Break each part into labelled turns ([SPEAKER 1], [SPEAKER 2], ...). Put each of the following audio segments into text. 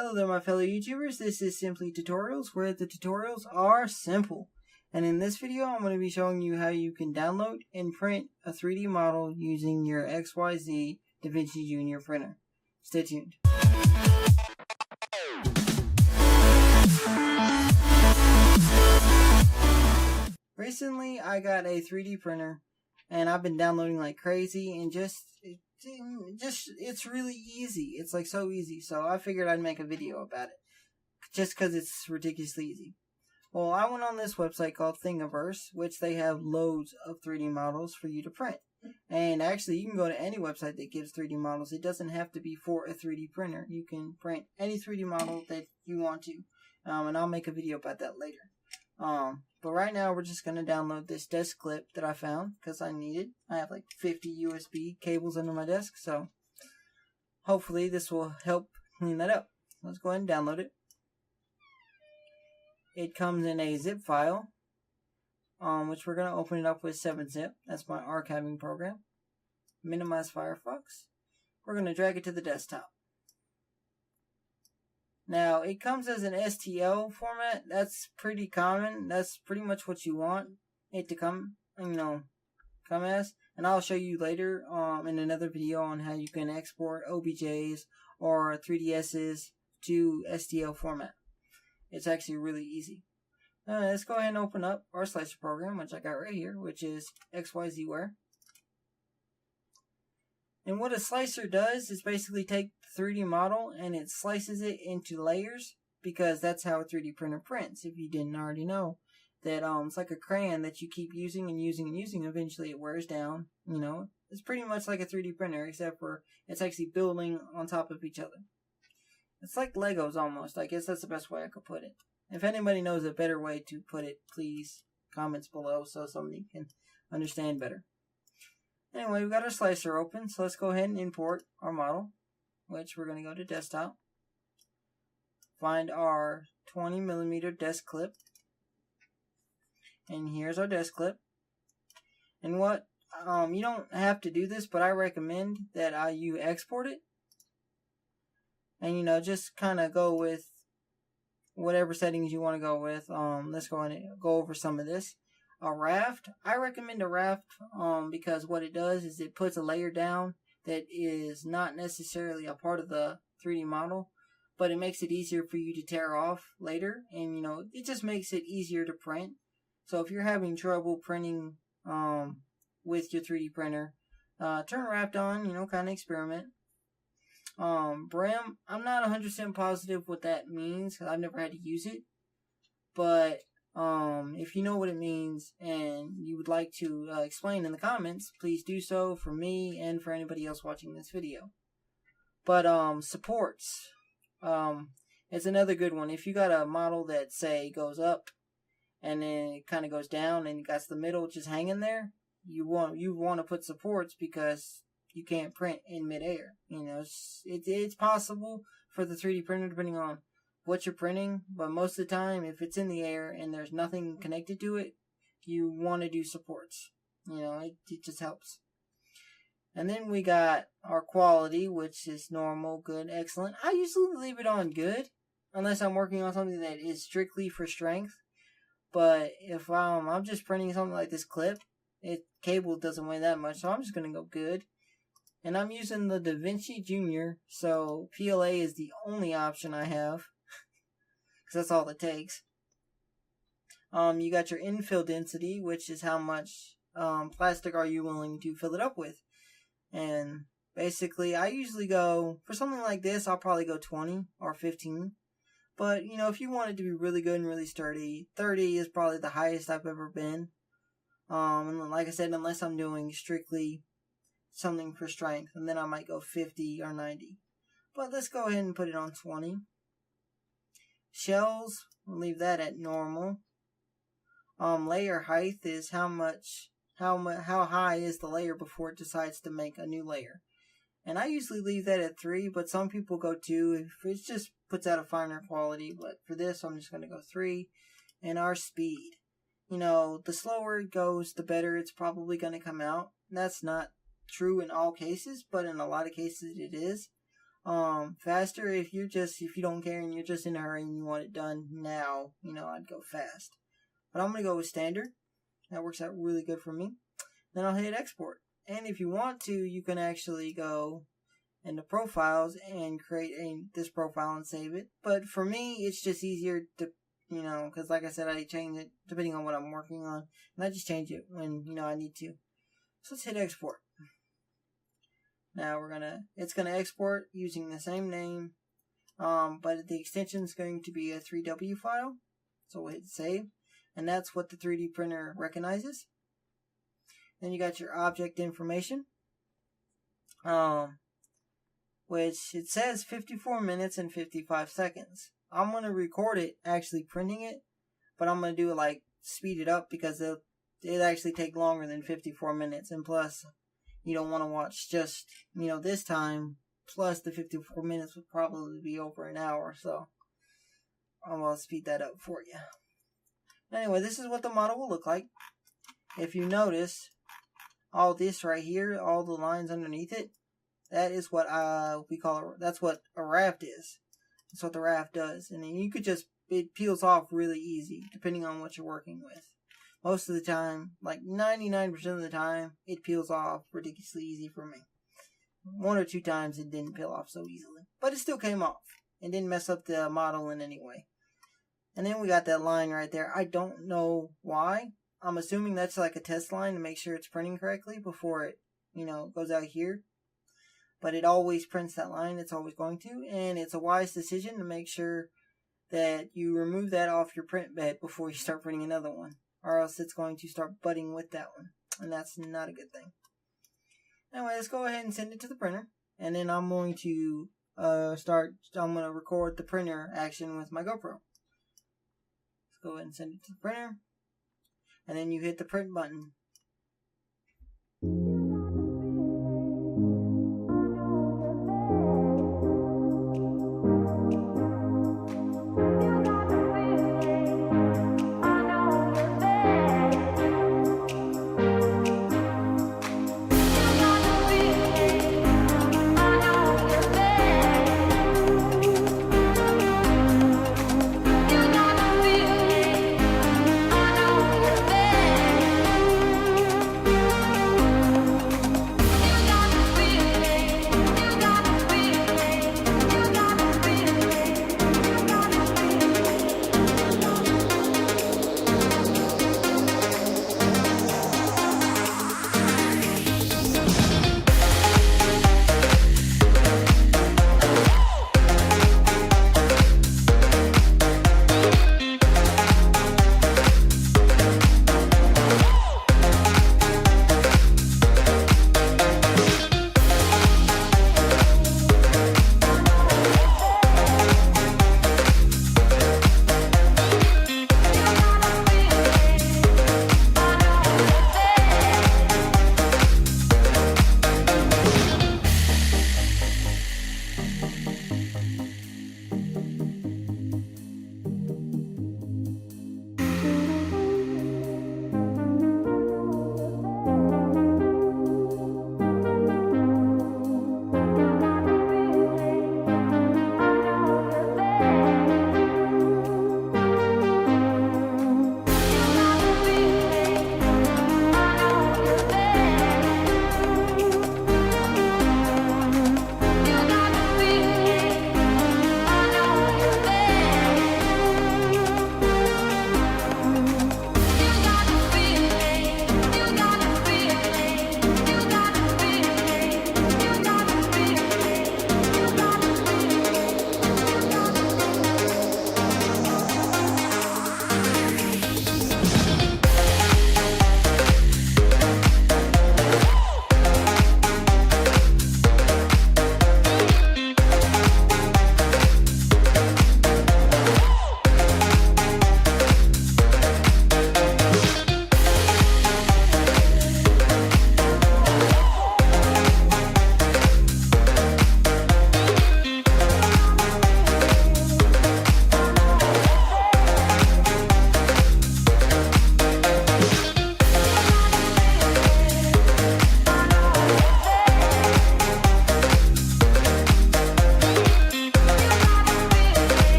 [SPEAKER 1] Hello there my fellow YouTubers, this is Simply Tutorials, where the tutorials are simple. And in this video I'm going to be showing you how you can download and print a 3D model using your XYZ Da Vinci JR printer. Stay tuned. Recently I got a 3D printer and I've been downloading like crazy and it's really easy. It's like so easy. So I figured I'd make a video about it just because it's ridiculously easy. Well, I went on this website called Thingiverse, which they have loads of 3D models for you to print. And actually, you can go to any website that gives 3D models. It doesn't have to be for a 3D printer. You can print any 3D model that you want to. And I'll make a video about that later. But right now, we're just going to download this desk clip that I found because I need it. I have like 50 USB cables under my desk, so hopefully this will help clean that up. Let's go ahead and download it. It comes in a zip file, which we're going to open it up with 7-zip. That's my archiving program. Minimize Firefox. We're going to drag it to the desktop. Now, it comes as an STL format. That's pretty common. That's pretty much what you want it to come as. And I'll show you later in another video on how you can export OBJs or 3DSs to STL format. It's actually really easy. Let's go ahead and open up our slicer program, which I got right here, which is XYZ JR. And what a slicer does is basically take the 3D model and it slices it into layers, because that's how a 3D printer prints. If you didn't already know that, it's like a crayon that you keep using and using and using. Eventually it wears down. It's pretty much like a 3D printer, except for it's actually building on top of each other. It's like Legos almost. I guess that's the best way I could put it. If anybody knows a better way to put it, please comments below so somebody can understand better. Anyway, we've got our slicer open, so let's go ahead and import our model, which we're going to go to desktop. Find our 20mm desk clip. And here's our desk clip. And what, you don't have to do this, but I recommend that you export it. And, just kind of go with whatever settings you want to go with. Let's go ahead and go over some of this. A raft. I recommend a raft because what it does is it puts a layer down that is not necessarily a part of the 3D model, but it makes it easier for you to tear off later, and it just makes it easier to print. So if you're having trouble printing with your 3D printer, turn raft on, kind of experiment. Brim, I'm not 100% positive what that means because I've never had to use it, but if you know what it means and you would like to explain in the comments, please do so for me and for anybody else watching this video. But supports, it's another good one. If you got a model that say goes up and then it kind of goes down and you got the middle just hanging there, you want to put supports because you can't print in midair. It's possible for the 3D printer depending on what you're printing, but most of the time if it's in the air and there's nothing connected to it, you want to do supports. It just helps. And then we got our quality, which is normal, good, excellent. I usually leave it on good unless I'm working on something that is strictly for strength. But if I'm just printing something like this clip, cable doesn't weigh that much, so I'm just going to go good. And I'm using the Da Vinci JR, so PLA is the only option I have, because that's all it takes. You got your infill density, which is how much plastic are you willing to fill it up with. And basically, I usually go, for something like this, I'll probably go 20 or 15. But, if you want it to be really good and really sturdy, 30 is probably the highest I've ever been. And like I said, unless I'm doing strictly something for strength, and then I might go 50 or 90. But let's go ahead and put it on 20. Shells, we'll leave that at normal. Layer height is how high is the layer before it decides to make a new layer. And I usually leave that at 3, but some people go 2 if it just puts out a finer quality. But for this, I'm just going to go 3. And our speed. The slower it goes, the better it's probably going to come out. That's not true in all cases, but in a lot of cases it is. faster. If you don't care and you're just in a hurry and you want it done now, I'd go fast. But I'm gonna go with standard. That works out really good for me. Then I'll hit export. And if you want to, you can actually go into profiles and create this profile and save it. But for me, it's just easier to, because like I said, I change it depending on what I'm working on. And I just change it when, I need to. So let's hit export. Now it's gonna export using the same name, but the extension is going to be a 3W file. So we'll hit save, and that's what the 3D printer recognizes. Then you got your object information, which it says 54 minutes and 55 seconds. I'm gonna record it actually printing it, but I'm gonna do it like speed it up because it actually take longer than 54 minutes, and plus, you don't want to watch just, this time, plus the 54 minutes would probably be over an hour, so I'm going to speed that up for you. Anyway, this is what the model will look like. If you notice, all this right here, all the lines underneath it, that is what that's what a raft is. That's what the raft does. And then it peels off really easy, depending on what you're working with. Most of the time, like 99% of the time, it peels off ridiculously easy for me. 1 or 2 times it didn't peel off so easily. But it still came off. It didn't mess up the model in any way. And then we got that line right there. I don't know why. I'm assuming that's like a test line to make sure it's printing correctly before it, goes out here. But it always prints that line. It's always going to. And it's a wise decision to make sure that you remove that off your print bed before you start printing another one. Or else it's going to start butting with that one. And that's not a good thing. Anyway, let's go ahead and send it to the printer. And then I'm going to record the printer action with my GoPro. Let's go ahead and send it to the printer. And then you hit the print button.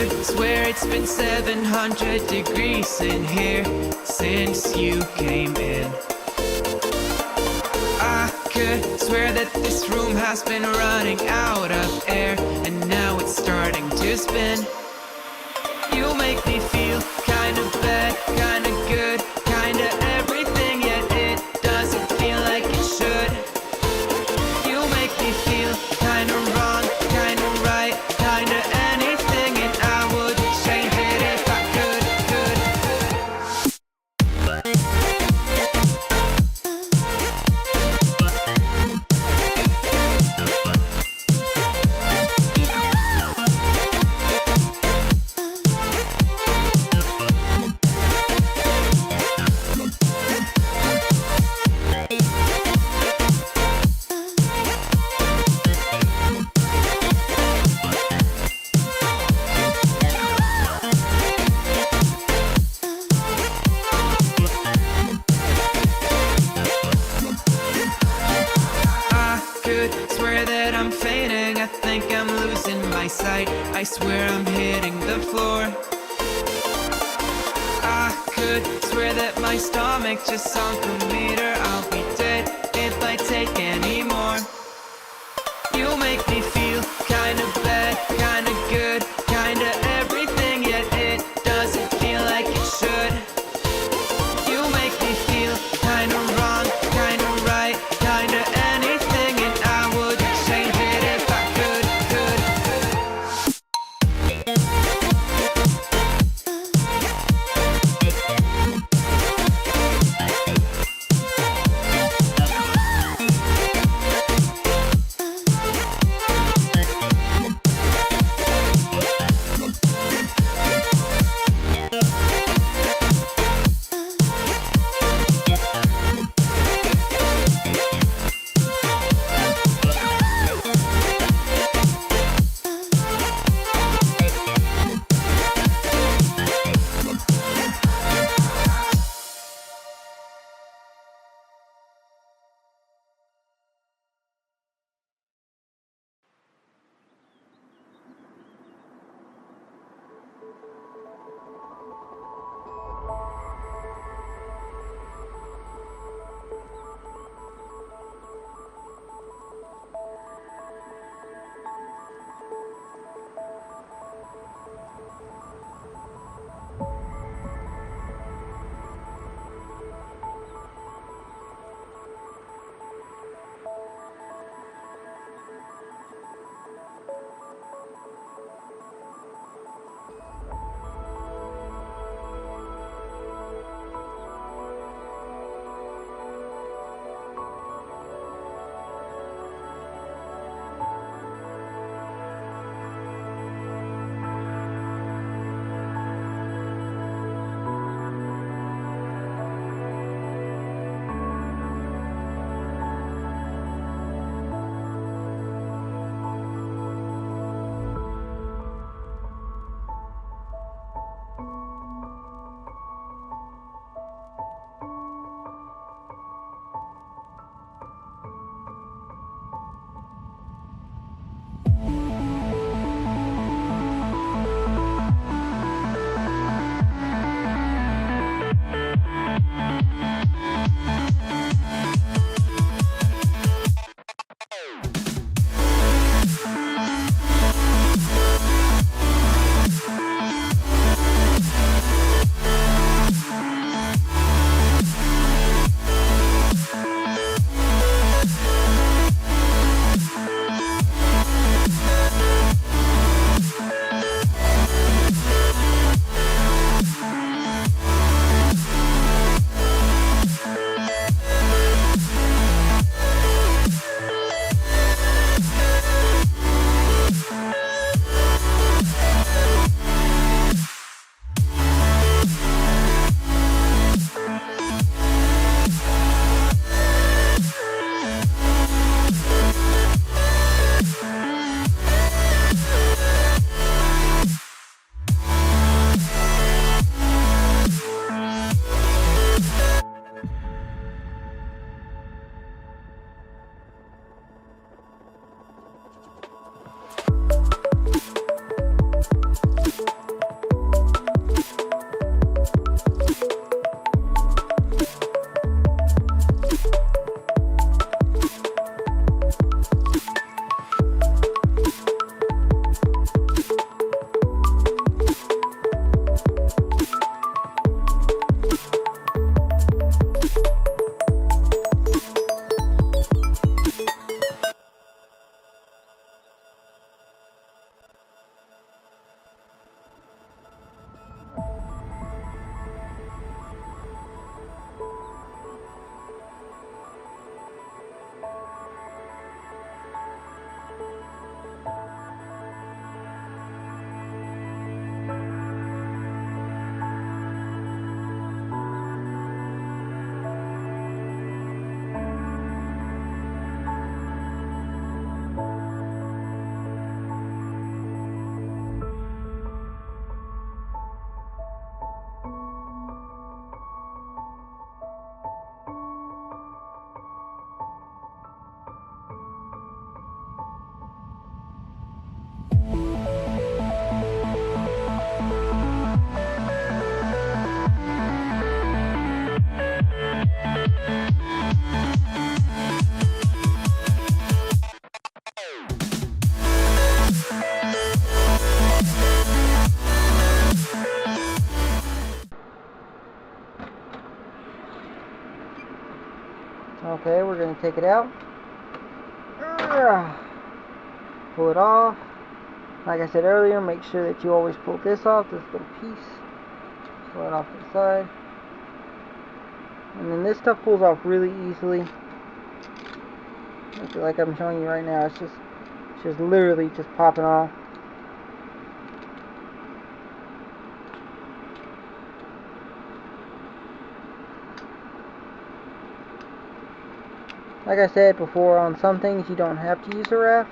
[SPEAKER 2] could swear it's been 700 degrees in here since you came in. I could swear that this room has been running out of air, and now it's starting to spin. You make me feel kinda bad, kinda good, kinda everything, yet it doesn't feel like it should. You make me feel kinda wrong, kinda right, kinda anything, and I would change it if I could. Swear that I'm fainting, I think I'm losing my sight, I swear I'm hitting the floor. I could swear that my stomach just sunk a meter, I'll be dead if I take any more. You make me feel kinda bad, kinda good, kinda everything, yet it doesn't feel like it should. You make me feel kinda wrong, kinda right, kinda anything, and I would change it if I could.
[SPEAKER 1] Okay, we're going to take it out. Pull it off. Like I said earlier, make sure that you always pull this off, this little piece. Pull it off to the side. And then this stuff pulls off really easily. Like I'm showing you right now, it's just literally just popping off. Like I said before, on some things you don't have to use a raft,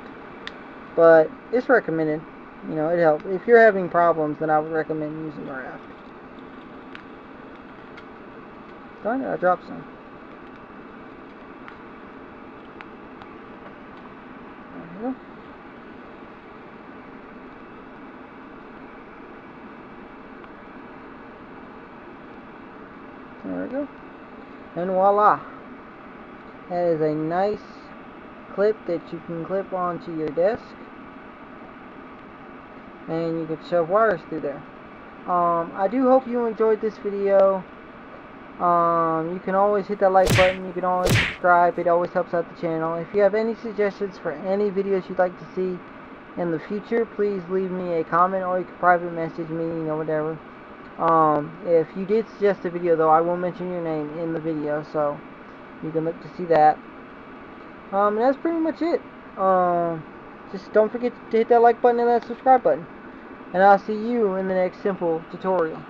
[SPEAKER 1] but it's recommended. You know, it helps. If you're having problems, then I would recommend using a raft. Darn it, I dropped some. There we go. There we go. And voila. That is a nice clip that you can clip onto your desk. And you can shove wires through there. I do hope you enjoyed this video. You can always hit that like button. You can always subscribe. It always helps out the channel. If you have any suggestions for any videos you'd like to see in the future, please leave me a comment, or you can private message me, you know, whatever. If you did suggest a video, though, I will mention your name in the video, so you can look to see that. And that's pretty much it. Just don't forget to hit that like button and that subscribe button. And I'll see you in the next simple tutorial.